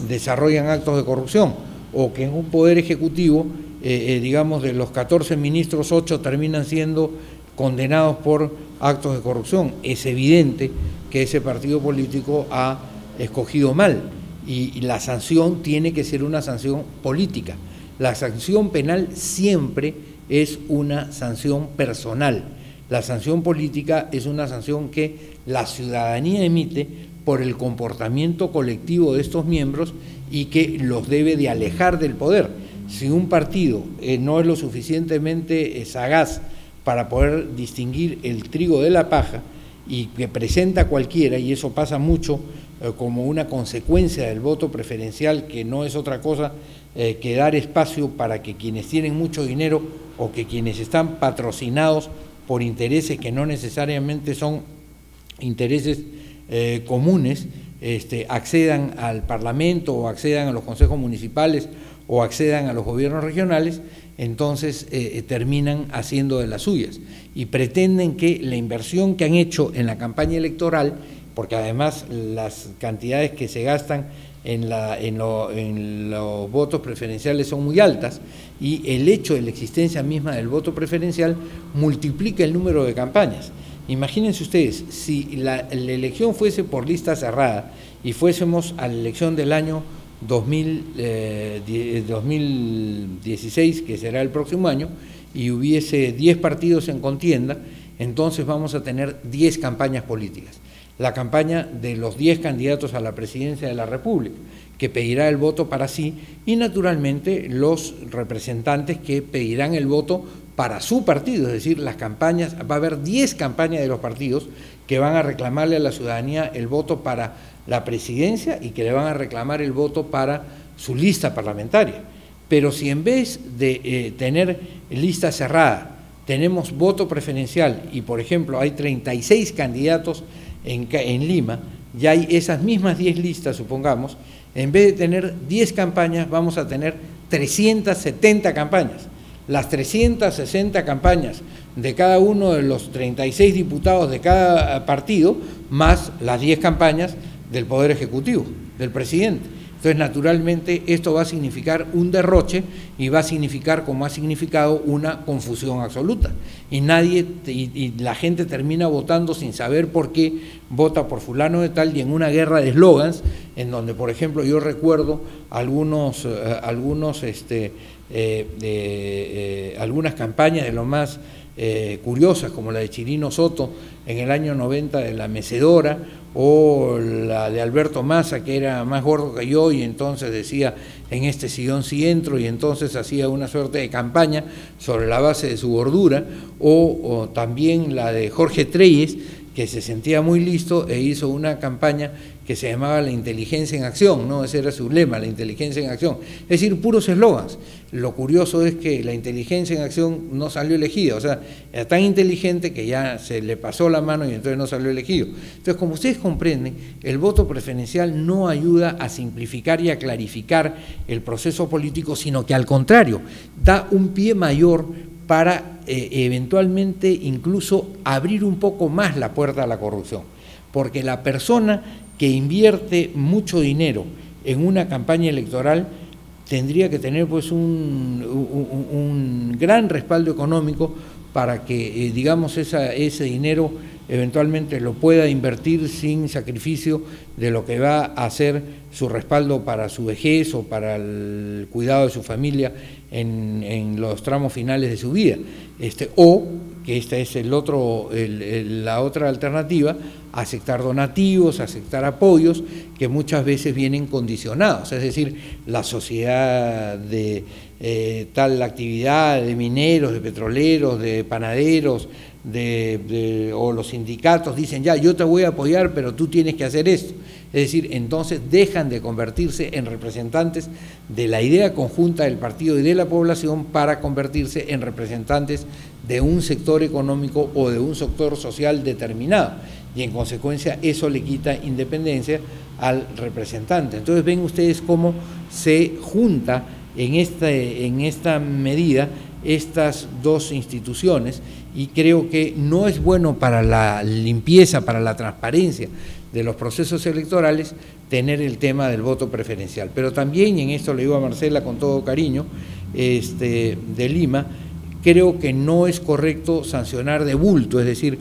desarrollan actos de corrupción, o que en un poder ejecutivo, digamos, de los 14 ministros, 8 terminan siendo condenados por actos de corrupción. Es evidente que ese partido político ha escogido mal y la sanción tiene que ser una sanción política. La sanción penal siempre es una sanción personal. La sanción política es una sanción que la ciudadanía emite por el comportamiento colectivo de estos miembros y que los debe de alejar del poder. Si un partido no es lo suficientemente sagaz para poder distinguir el trigo de la paja y que presenta cualquiera, y eso pasa mucho como una consecuencia del voto preferencial, que no es otra cosa que dar espacio para que quienes tienen mucho dinero o que quienes están patrocinados por intereses que no necesariamente son intereses comunes, accedan al Parlamento o accedan a los consejos municipales o accedan a los gobiernos regionales, entonces terminan haciendo de las suyas y pretenden que la inversión que han hecho en la campaña electoral, porque además las cantidades que se gastan en los votos preferenciales son muy altas, y el hecho de la existencia misma del voto preferencial multiplica el número de campañas. Imagínense ustedes, si la elección fuese por lista cerrada y fuésemos a la elección del año 2016, que será el próximo año, y hubiese 10 partidos en contienda, entonces vamos a tener 10 campañas políticas. La campaña de los 10 candidatos a la presidencia de la República, que pedirá el voto para sí, y naturalmente los representantes que pedirán el voto para su partido, es decir, las campañas, va a haber 10 campañas de los partidos que van a reclamarle a la ciudadanía el voto para la presidencia y que le van a reclamar el voto para su lista parlamentaria. Pero si en vez de tener lista cerrada, tenemos voto preferencial y, por ejemplo, hay 36 candidatos en Lima, ya hay esas mismas 10 listas, supongamos, en vez de tener 10 campañas, vamos a tener 370 campañas. Las 360 campañas de cada uno de los 36 diputados de cada partido, más las 10 campañas del Poder Ejecutivo, del presidente. Entonces, naturalmente, esto va a significar un derroche y va a significar, como ha significado, una confusión absoluta. Y la gente termina votando sin saber por qué vota por fulano de tal, y en una guerra de eslogans, en donde, por ejemplo, yo recuerdo algunas campañas de lo más curiosas, como la de Chirino Soto en el año 90 de la mecedora, o la de Alberto Massa, que era más gordo que yo y entonces decía: en este sillón sí entro, y entonces hacía una suerte de campaña sobre la base de su gordura, o también la de Jorge Treyes, que se sentía muy listo e hizo una campaña que se llamaba la inteligencia en acción, ¿no? Ese era su lema, la inteligencia en acción, es decir, puros eslogans. Lo curioso es que la inteligencia en acción no salió elegida, o sea, era tan inteligente que ya se le pasó la mano y entonces no salió elegido. Entonces, como ustedes comprenden, el voto preferencial no ayuda a simplificar y a clarificar el proceso político, sino que al contrario, da un pie mayor para eventualmente incluso abrir un poco más la puerta a la corrupción, porque la persona que invierte mucho dinero en una campaña electoral tendría que tener pues un gran respaldo económico para que, digamos, ese dinero eventualmente lo pueda invertir sin sacrificio de lo que va a ser su respaldo para su vejez o para el cuidado de su familia en los tramos finales de su vida, o que esta es la otra alternativa, aceptar donativos, aceptar apoyos que muchas veces vienen condicionados, es decir, la sociedad de tal actividad, de mineros, de petroleros, de panaderos, o los sindicatos dicen: ya, yo te voy a apoyar, pero tú tienes que hacer esto. Es decir, entonces dejan de convertirse en representantes de la idea conjunta del partido y de la población para convertirse en representantes de un sector económico o de un sector social determinado, y en consecuencia eso le quita independencia al representante. Entonces ven ustedes cómo se junta en esta medida estas dos instituciones, y creo que no es bueno para la limpieza, para la transparencia de los procesos electorales tener el tema del voto preferencial. Pero también, y en esto le digo a Marcela con todo cariño, de Lima, creo que no es correcto sancionar de bulto, es decir,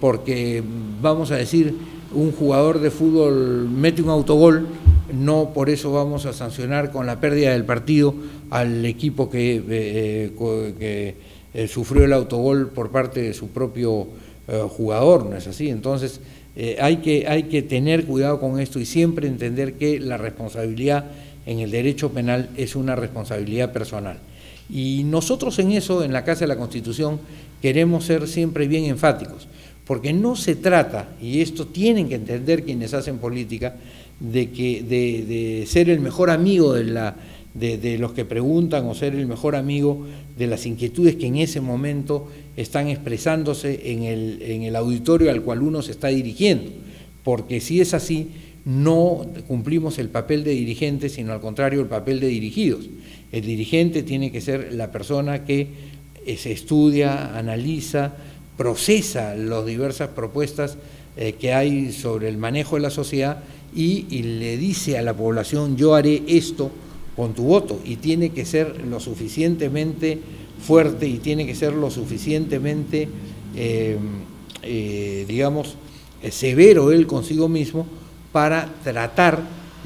porque vamos a decir, un jugador de fútbol mete un autogol, no por eso vamos a sancionar con la pérdida del partido al equipo que sufrió el autogol por parte de su propio jugador, ¿no es así? Entonces hay que tener cuidado con esto y siempre entender que la responsabilidad en el derecho penal es una responsabilidad personal. Y nosotros en eso, en la Casa de la Constitución, queremos ser siempre bien enfáticos, porque no se trata, y esto tienen que entender quienes hacen política, de ser el mejor amigo de los que preguntan, o ser el mejor amigo de las inquietudes que en ese momento están expresándose en el auditorio al cual uno se está dirigiendo, porque si es así, no cumplimos el papel de dirigente, sino al contrario, el papel de dirigidos. El dirigente tiene que ser la persona que se estudia, analiza, procesa las diversas propuestas que hay sobre el manejo de la sociedad y le dice a la población: yo haré esto con tu voto, y tiene que ser lo suficientemente fuerte y tiene que ser lo suficientemente, digamos, severo él consigo mismo para tratar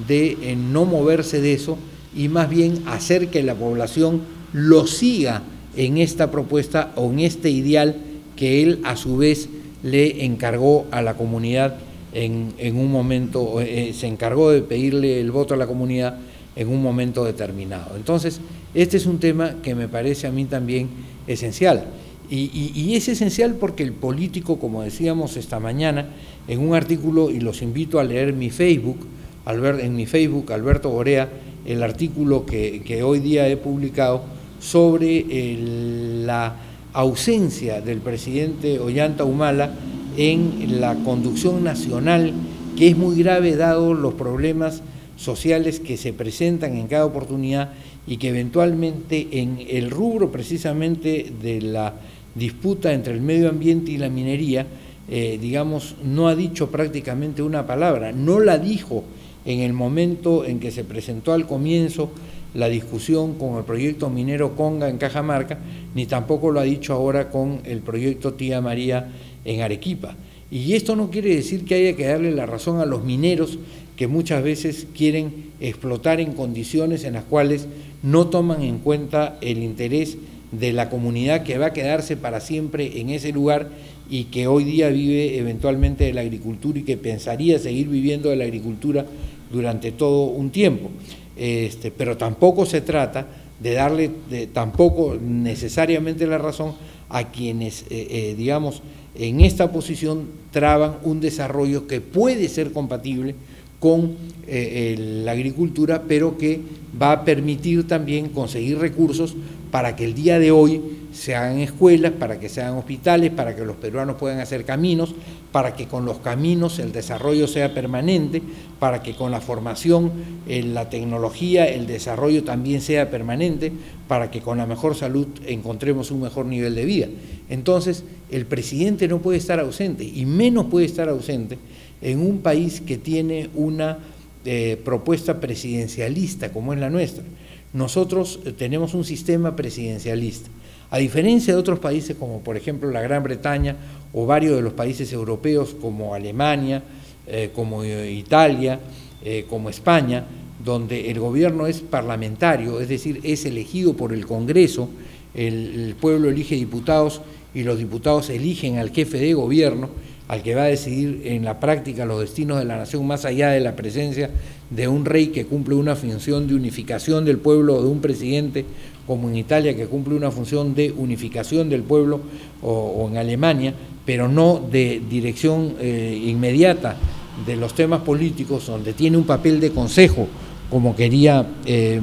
de no moverse de eso y más bien hacer que la población lo siga en esta propuesta o en este ideal que él a su vez le encargó a la comunidad en un momento, se encargó de pedirle el voto a la comunidad en un momento determinado. Entonces, este es un tema que me parece a mí también esencial. Y es esencial porque el político, como decíamos esta mañana, en un artículo, y los invito a leer en mi Facebook, Alberto Borea, el artículo que hoy día he publicado sobre la ausencia del presidente Ollanta Humala en la conducción nacional, que es muy grave dado los problemas sociales que se presentan en cada oportunidad y que eventualmente en el rubro precisamente de la disputa entre el medio ambiente y la minería, digamos, no ha dicho prácticamente una palabra, no la dijo en el momento en que se presentó al comienzo la discusión con el proyecto minero Conga en Cajamarca, ni tampoco lo ha dicho ahora con el proyecto Tía María en Arequipa. Y esto no quiere decir que haya que darle la razón a los mineros que muchas veces quieren explotar en condiciones en las cuales no toman en cuenta el interés de la comunidad que va a quedarse para siempre en ese lugar y que hoy día vive eventualmente de la agricultura y que pensaría seguir viviendo de la agricultura durante todo un tiempo. Pero tampoco se trata de darle tampoco necesariamente la razón a quienes, digamos, en esta posición traban un desarrollo que puede ser compatible con la agricultura, pero que va a permitir también conseguir recursos para que el día de hoy se hagan escuelas, para que se hagan hospitales, para que los peruanos puedan hacer caminos, para que con los caminos el desarrollo sea permanente, para que con la formación, la tecnología, el desarrollo también sea permanente, para que con la mejor salud encontremos un mejor nivel de vida. Entonces, el presidente no puede estar ausente, y menos puede estar ausente en un país que tiene una propuesta presidencialista como es la nuestra. Nosotros tenemos un sistema presidencialista. A diferencia de otros países como por ejemplo la Gran Bretaña o varios de los países europeos como Alemania, como Italia, como España, donde el gobierno es parlamentario, es decir, es elegido por el Congreso, el pueblo elige diputados y los diputados eligen al jefe de gobierno, al que va a decidir en la práctica los destinos de la nación, más allá de la presencia de un rey que cumple una función de unificación del pueblo, o de un presidente como en Italia que cumple una función de unificación del pueblo, o en Alemania, pero no de dirección inmediata de los temas políticos, donde tiene un papel de consejo, como quería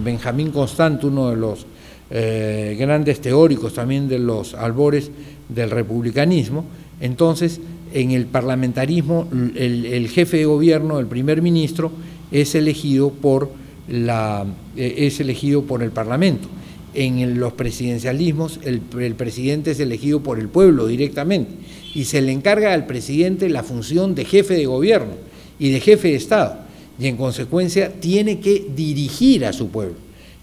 Benjamín Constant, uno de los grandes teóricos también de los albores del republicanismo. Entonces, en el parlamentarismo, el jefe de gobierno, el primer ministro, es elegido por el Parlamento. En los presidencialismos, el presidente es elegido por el pueblo directamente y se le encarga al presidente la función de jefe de gobierno y de jefe de Estado, y en consecuencia tiene que dirigir a su pueblo.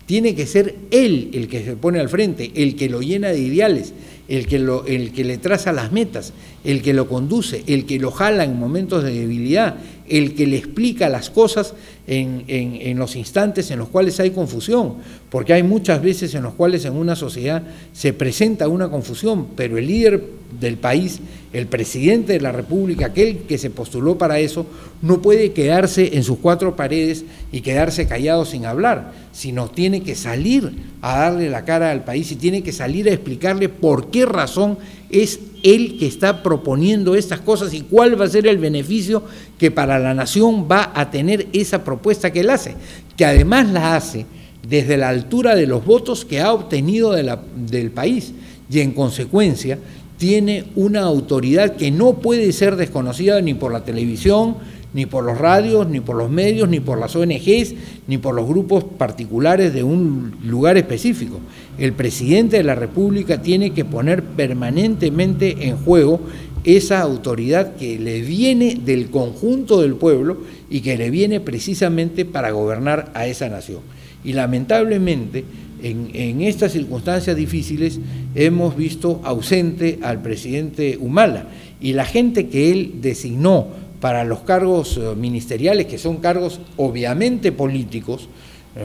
Tiene que ser él el que se pone al frente, el que lo llena de ideales, el que le traza las metas, el que lo conduce, el que lo jala en momentos de debilidad, el que le explica las cosas en los instantes en los cuales hay confusión, porque hay muchas veces en los cuales en una sociedad se presenta una confusión, pero el líder del país, el presidente de la República, aquel que se postuló para eso, no puede quedarse en sus cuatro paredes y quedarse callado sin hablar, sino tiene que salir a darle la cara al país y tiene que salir a explicarle por qué razón es él que está proponiendo estas cosas y cuál va a ser el beneficio que para la nación va a tener esa propuesta que él hace, que además la hace desde la altura de los votos que ha obtenido del país, y en consecuencia tiene una autoridad que no puede ser desconocida ni por la televisión, ni por los radios, ni por los medios, ni por las ONGs, ni por los grupos particulares de un lugar específico. El presidente de la República tiene que poner permanentemente en juego esa autoridad que le viene del conjunto del pueblo y que le viene precisamente para gobernar a esa nación. Y lamentablemente, en estas circunstancias difíciles, hemos visto ausente al presidente Humala, y la gente que él designó para los cargos ministeriales, que son cargos obviamente políticos,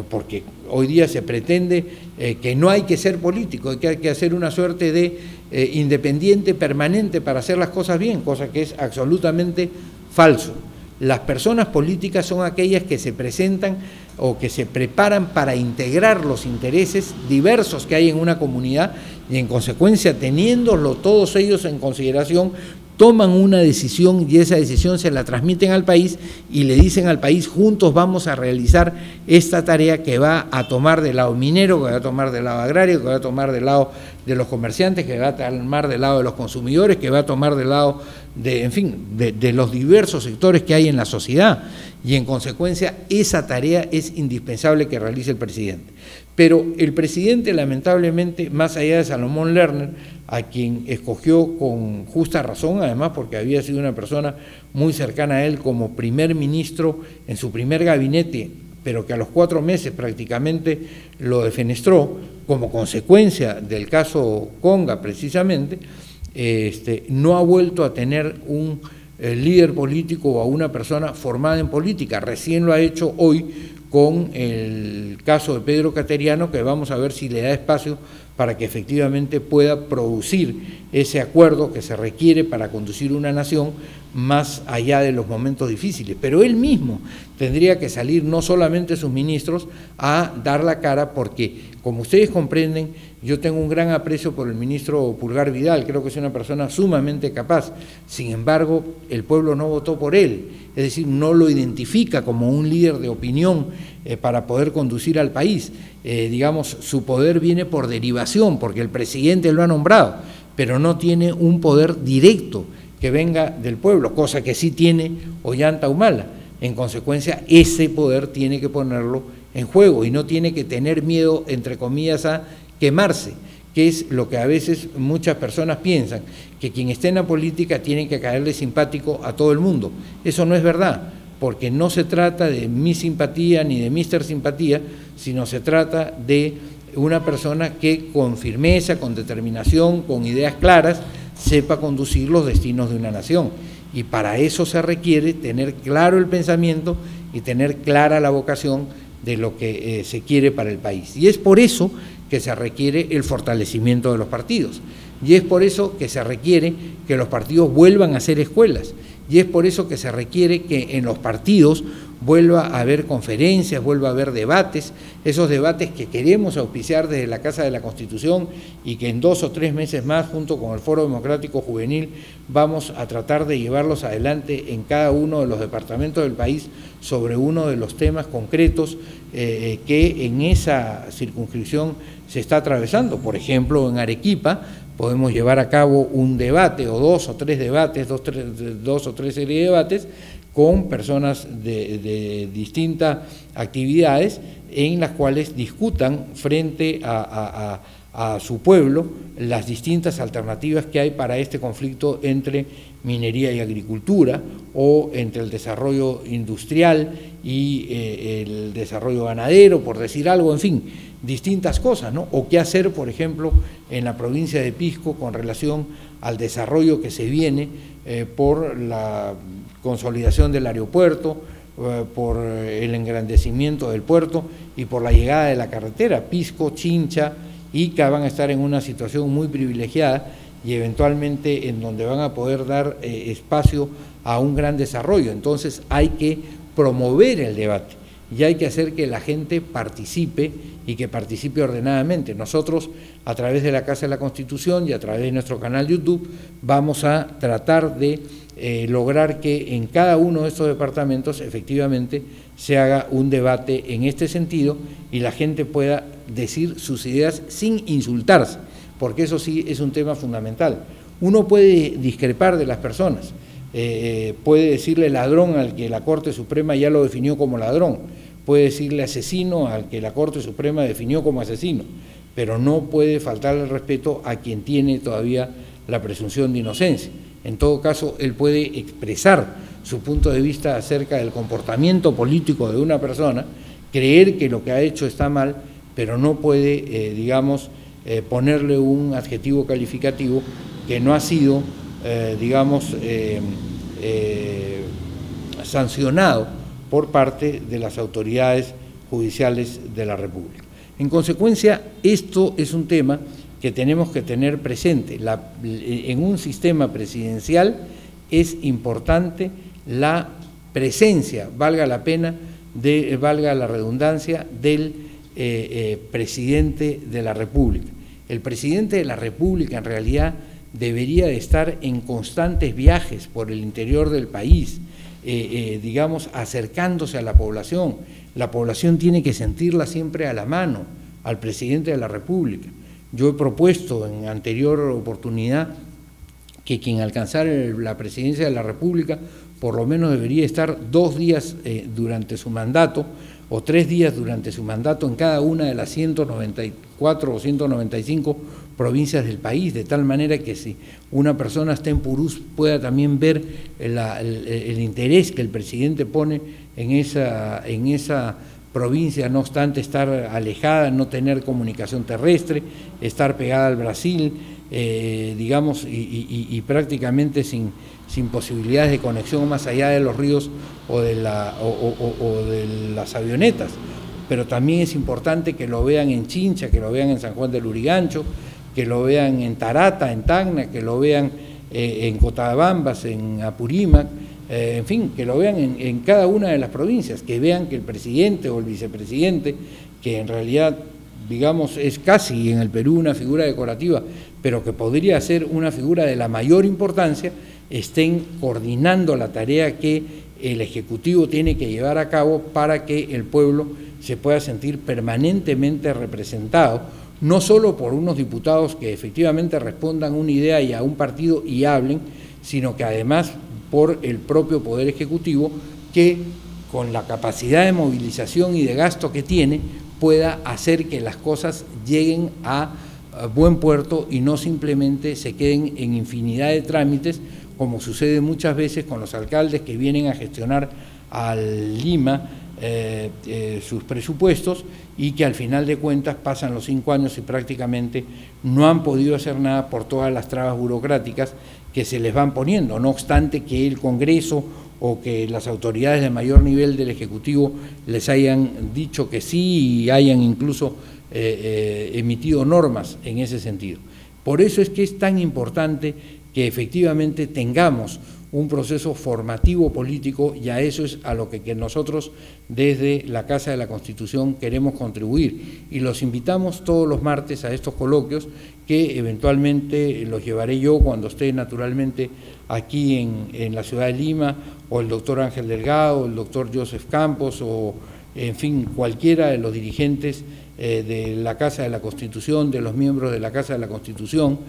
porque hoy día se pretende que no hay que ser político, que hay que hacer una suerte de independiente permanente para hacer las cosas bien, cosa que es absolutamente falso. Las personas políticas son aquellas que se presentan o que se preparan para integrar los intereses diversos que hay en una comunidad y en consecuencia, teniéndolo todos ellos en consideración, toman una decisión y esa decisión se la transmiten al país y le dicen al país: juntos vamos a realizar esta tarea que va a tomar del lado minero, que va a tomar del lado agrario, que va a tomar del lado de los comerciantes, que va a tomar del lado de los consumidores, que va a tomar del lado de, en fin, de los diversos sectores que hay en la sociedad. Y en consecuencia esa tarea es indispensable que realice el presidente. Pero el presidente, lamentablemente, más allá de Salomón Lerner, a quien escogió con justa razón, además porque había sido una persona muy cercana a él como primer ministro en su primer gabinete, pero que a los 4 meses prácticamente lo defenestró como consecuencia del caso Conga precisamente, no ha vuelto a tener un líder político o a una persona formada en política. Recién lo ha hecho hoy con el caso de Pedro Cateriano, que vamos a ver si le da espacio para que efectivamente pueda producir ese acuerdo que se requiere para conducir una nación más allá de los momentos difíciles. Pero él mismo tendría que salir, no solamente sus ministros, a dar la cara, porque, como ustedes comprenden, yo tengo un gran aprecio por el ministro Pulgar Vidal, creo que es una persona sumamente capaz. Sin embargo, el pueblo no votó por él, es decir, no lo identifica como un líder de opinión para poder conducir al país. Digamos, su poder viene por derivación, porque el presidente lo ha nombrado, pero no tiene un poder directo que venga del pueblo, cosa que sí tiene Ollanta Humala. En consecuencia, ese poder tiene que ponerlo en juego y no tiene que tener miedo, entre comillas, a quemarse, que es lo que a veces muchas personas piensan, que quien esté en la política tiene que caerle simpático a todo el mundo. Eso no es verdad, porque no se trata de mi simpatía ni de Mr. Simpatía, sino se trata de una persona que con firmeza, con determinación, con ideas claras, sepa conducir los destinos de una nación. Y para eso se requiere tener claro el pensamiento y tener clara la vocación de lo que se quiere para el país. Y es por eso que se requiere el fortalecimiento de los partidos. Y es por eso que se requiere que los partidos vuelvan a ser escuelas. Y es por eso que se requiere que en los partidos vuelva a haber conferencias, vuelva a haber debates, esos debates que queremos auspiciar desde la Casa de la Constitución y que en 2 o 3 meses más, junto con el Foro Democrático Juvenil, vamos a tratar de llevarlos adelante en cada uno de los departamentos del país sobre uno de los temas concretos que en esa circunscripción se está atravesando. Por ejemplo, en Arequipa podemos llevar a cabo un debate o 2 o 3 debates, 2 o 3 series de debates con personas de distintas actividades en las cuales discutan frente a su pueblo las distintas alternativas que hay para este conflicto entre minería y agricultura, o entre el desarrollo industrial y el desarrollo ganadero, por decir algo, en fin, distintas cosas, ¿no? O qué hacer, por ejemplo, en la provincia de Pisco con relación al desarrollo que se viene por la consolidación del aeropuerto, por el engrandecimiento del puerto y por la llegada de la carretera. Pisco, Chincha, Ica van a estar en una situación muy privilegiada y eventualmente en donde van a poder dar espacio a un gran desarrollo. Entonces hay que promover el debate y hay que hacer que la gente participe y que participe ordenadamente. Nosotros, a través de la Casa de la Constitución y a través de nuestro canal YouTube, vamos a tratar de lograr que en cada uno de estos departamentos efectivamente se haga un debate en este sentido y la gente pueda decir sus ideas sin insultarse, porque eso sí es un tema fundamental. Uno puede discrepar de las personas, puede decirle ladrón al que la Corte Suprema ya lo definió como ladrón, puede decirle asesino al que la Corte Suprema definió como asesino, pero no puede faltarle el respeto a quien tiene todavía la presunción de inocencia. En todo caso, él puede expresar su punto de vista acerca del comportamiento político de una persona, creer que lo que ha hecho está mal, pero no puede, digamos, ponerle un adjetivo calificativo que no ha sido, digamos, sancionado por parte de las autoridades judiciales de la República. En consecuencia, esto es un tema que tenemos que tener presente. En un sistema presidencial es importante la presencia, valga la redundancia, del presidente de la República. El presidente de la República en realidad debería de estar en constantes viajes por el interior del país, digamos, acercándose a la población. La población tiene que sentirla siempre a la mano, al presidente de la República. Yo he propuesto en anterior oportunidad que quien alcanzara la presidencia de la República por lo menos debería estar 2 días durante su mandato o 3 días durante su mandato en cada una de las 194 o 195 provincias del país, de tal manera que si una persona está en Purús pueda también ver el interés que el presidente pone en esa provincia, no obstante estar alejada, no tener comunicación terrestre, estar pegada al Brasil, digamos, y prácticamente sin posibilidades de conexión más allá de los ríos o de las avionetas. Pero también es importante que lo vean en Chincha, que lo vean en San Juan del Lurigancho, que lo vean en Tarata, en Tacna, que lo vean en Cotabambas, en Apurímac, en fin, que lo vean en cada una de las provincias, que vean que el presidente o el vicepresidente, que en realidad, digamos, es casi en el Perú una figura decorativa, pero que podría ser una figura de la mayor importancia, estén coordinando la tarea que el Ejecutivo tiene que llevar a cabo para que el pueblo se pueda sentir permanentemente representado, no solo por unos diputados que efectivamente respondan una idea y a un partido y hablen, sino que además por el propio Poder Ejecutivo, que con la capacidad de movilización y de gasto que tiene, pueda hacer que las cosas lleguen a buen puerto y no simplemente se queden en infinidad de trámites, como sucede muchas veces con los alcaldes que vienen a gestionar a Lima sus presupuestos y que al final de cuentas pasan los 5 años y prácticamente no han podido hacer nada por todas las trabas burocráticas que se les van poniendo, no obstante que el Congreso o que las autoridades de mayor nivel del Ejecutivo les hayan dicho que sí y hayan incluso emitido normas en ese sentido. Por eso es que es tan importante que efectivamente tengamos un proceso formativo político, y a eso es a lo que nosotros desde la Casa de la Constitución queremos contribuir, y los invitamos todos los martes a estos coloquios que eventualmente los llevaré yo cuando esté naturalmente aquí en la ciudad de Lima, o el doctor Ángel Delgado, o el doctor Joseph Campos, o en fin, cualquiera de los dirigentes de la Casa de la Constitución, de los miembros de la Casa de la Constitución,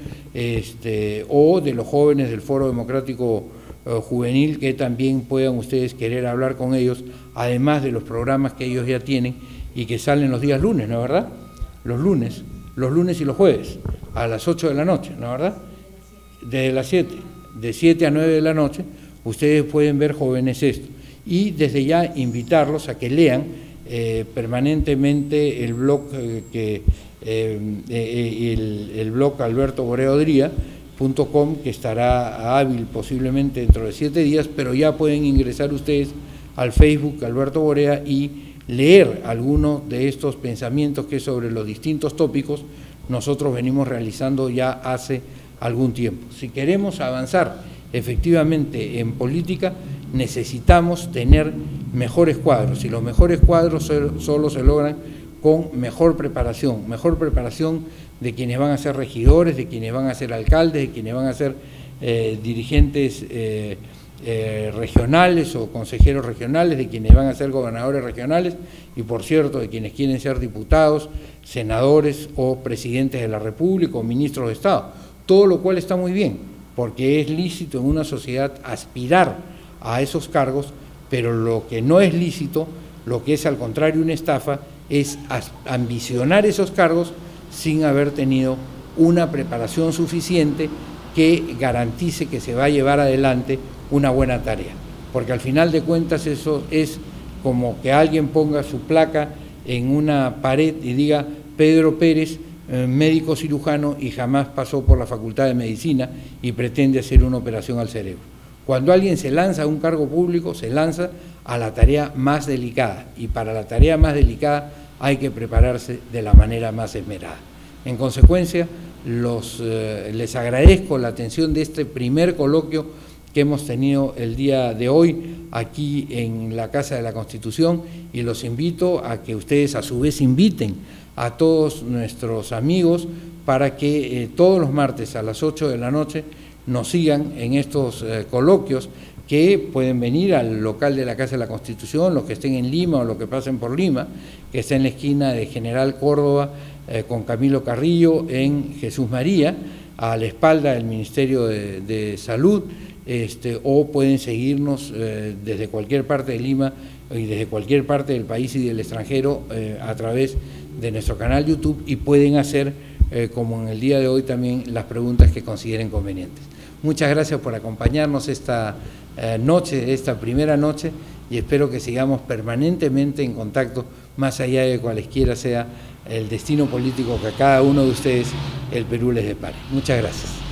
o de los jóvenes del Foro Democrático Juvenil, que también puedan ustedes querer hablar con ellos, además de los programas que ellos ya tienen y que salen los días lunes, ¿no es verdad? Los lunes y los jueves, a las 8 de la noche, ¿no es verdad? Desde las 7, de 7 a 9 de la noche, ustedes pueden ver Jóvenes Esto. Y desde ya invitarlos a que lean permanentemente el blog, el blog albertoboreaodría.com, que estará hábil posiblemente dentro de 7 días, pero ya pueden ingresar ustedes al Facebook Alberto Borea y leer algunos de estos pensamientos que sobre los distintos tópicos nosotros venimos realizando ya hace algún tiempo. Si queremos avanzar efectivamente en política, necesitamos tener mejores cuadros, y los mejores cuadros solo se logran con mejor preparación de quienes van a ser regidores, de quienes van a ser alcaldes, de quienes van a ser dirigentes regionales o consejeros regionales, de quienes van a ser gobernadores regionales y, por cierto, de quienes quieren ser diputados, senadores o presidentes de la República o ministros de Estado, todo lo cual está muy bien, porque es lícito en una sociedad aspirar a esos cargos, pero lo que no es lícito, lo que es al contrario una estafa, es ambicionar esos cargos sin haber tenido una preparación suficiente que garantice que se va a llevar adelante una buena tarea, porque al final de cuentas eso es como que alguien ponga su placa en una pared y diga Pedro Pérez, médico cirujano, y jamás pasó por la Facultad de Medicina y pretende hacer una operación al cerebro. Cuando alguien se lanza a un cargo público, se lanza a la tarea más delicada, y para la tarea más delicada hay que prepararse de la manera más esmerada. En consecuencia, les agradezco la atención de este primer coloquio que hemos tenido el día de hoy aquí en la Casa de la Constitución, y los invito a que ustedes a su vez inviten a todos nuestros amigos para que todos los martes a las 8 de la noche nos sigan en estos coloquios, que pueden venir al local de la Casa de la Constitución, los que estén en Lima o los que pasen por Lima, que está en la esquina de General Córdoba con Camilo Carrillo en Jesús María, a la espalda del Ministerio de Salud, o pueden seguirnos desde cualquier parte de Lima y desde cualquier parte del país y del extranjero a través de nuestro canal YouTube, y pueden hacer, como en el día de hoy también, las preguntas que consideren convenientes. Muchas gracias por acompañarnos esta noche, esta primera noche, y espero que sigamos permanentemente en contacto, más allá de cualesquiera sea el destino político que a cada uno de ustedes el Perú les depare. Muchas gracias.